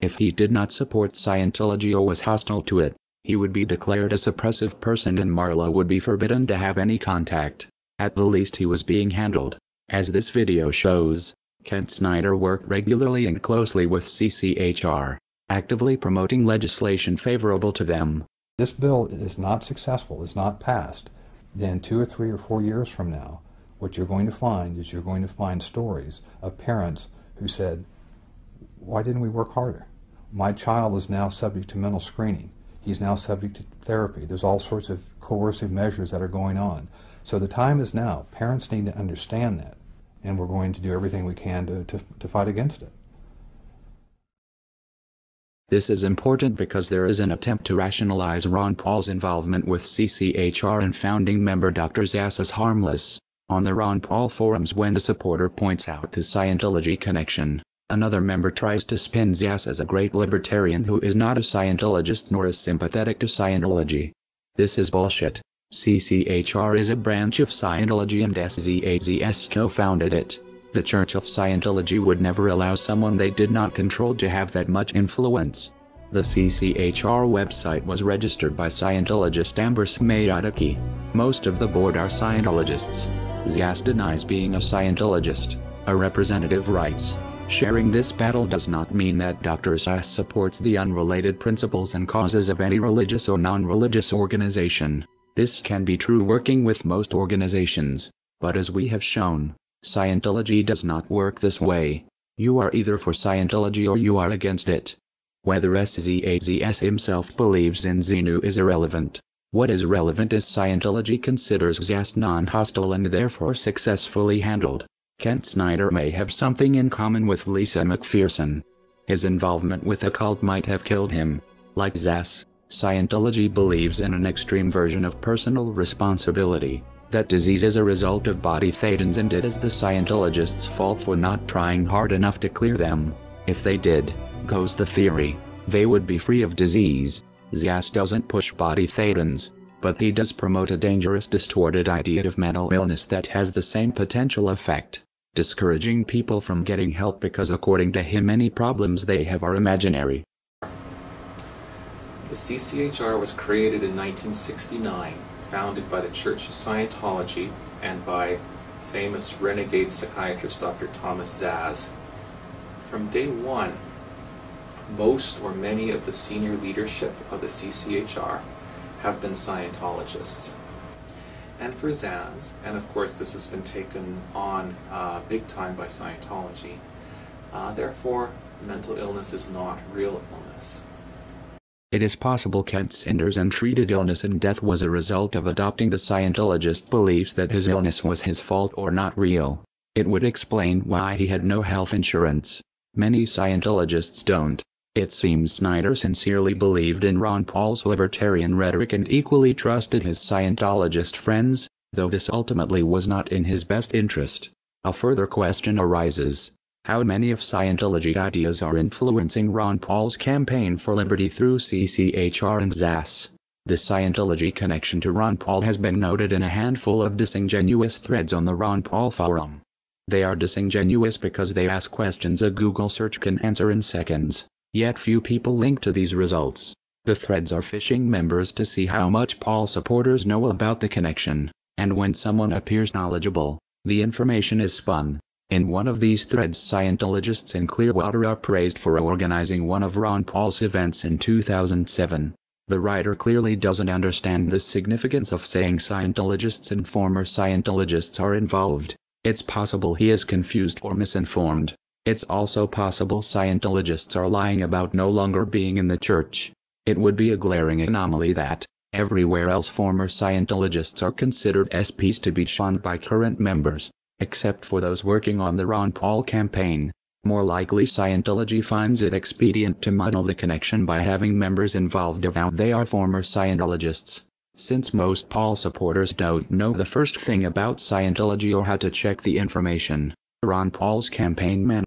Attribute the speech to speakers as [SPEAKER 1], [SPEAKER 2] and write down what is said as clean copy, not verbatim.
[SPEAKER 1] If he did not support Scientology or was hostile to it, he would be declared a suppressive person and Marla would be forbidden to have any contact. At the least he was being handled. As this video shows, Kent Snyder worked regularly and closely with CCHR, actively promoting legislation favorable to them.
[SPEAKER 2] This bill is not successful, is not passed, then 2 or 3 or 4 years from now, what you're going to find is you're going to find stories of parents who said, why didn't we work harder? My child is now subject to mental screening. He's now subject to therapy. There's all sorts of coercive measures that are going on. So the time is now. Parents need to understand that, and we're going to do everything we can to fight against it.
[SPEAKER 1] This is important because there is an attempt to rationalize Ron Paul's involvement with CCHR and founding member Dr. Zass as harmless. On the Ron Paul forums, when a supporter points out the Scientology connection, another member tries to spin Zass as a great libertarian who is not a Scientologist nor is sympathetic to Scientology. This is bullshit. CCHR is a branch of Scientology and SZAZS co-founded it. The Church of Scientology would never allow someone they did not control to have that much influence. The CCHR website was registered by Scientologist Amber Smayataki. Most of the board are Scientologists. Zass denies being a Scientologist. A representative writes, sharing this battle does not mean that Dr. Zass supports the unrelated principles and causes of any religious or non-religious organization. This can be true working with most organizations, but as we have shown, Scientology does not work this way. You are either for Scientology or you are against it. Whether SZAZS himself believes in Xenu is irrelevant. What is relevant is Scientology considers Zass non-hostile and therefore successfully handled. Kent Snyder may have something in common with Lisa McPherson. His involvement with a cult might have killed him. Like Zass, Scientology believes in an extreme version of personal responsibility. That disease is a result of body thetans and it is the Scientologists' fault for not trying hard enough to clear them. If they did, goes the theory, they would be free of disease. Zass doesn't push body thetans, but he does promote a dangerous distorted idea of mental illness that has the same potential effect, discouraging people from getting help because according to him any problems they have are imaginary.
[SPEAKER 3] The CCHR was created in 1969, founded by the Church of Scientology and by famous renegade psychiatrist Dr. Thomas Zass. From day one, most or many of the senior leadership of the CCHR have been Scientologists. And for Zass, and of course this has been taken on big time by Scientology, therefore mental illness is not real illness.
[SPEAKER 1] It is possible Kent Snyder's untreated illness and death was a result of adopting the Scientologist beliefs that his illness was his fault or not real. It would explain why he had no health insurance. Many Scientologists don't. It seems Snyder sincerely believed in Ron Paul's libertarian rhetoric and equally trusted his Scientologist friends, though this ultimately was not in his best interest. A further question arises. How many of Scientology ideas are influencing Ron Paul's campaign for liberty through CCHR and Zass? The Scientology connection to Ron Paul has been noted in a handful of disingenuous threads on the Ron Paul forum. They are disingenuous because they ask questions a Google search can answer in seconds, yet few people link to these results. The threads are phishing members to see how much Paul supporters know about the connection, and when someone appears knowledgeable, the information is spun. In one of these threads, Scientologists in Clearwater are praised for organizing one of Ron Paul's events in 2007. The writer clearly doesn't understand the significance of saying Scientologists and former Scientologists are involved. It's possible he is confused or misinformed. It's also possible Scientologists are lying about no longer being in the church. It would be a glaring anomaly that, everywhere else former Scientologists are considered SPs to be shunned by current members, except for those working on the Ron Paul campaign. More likely Scientology finds it expedient to muddle the connection by having members involved avowed they are former Scientologists. Since most Paul supporters don't know the first thing about Scientology or how to check the information, Ron Paul's campaign manager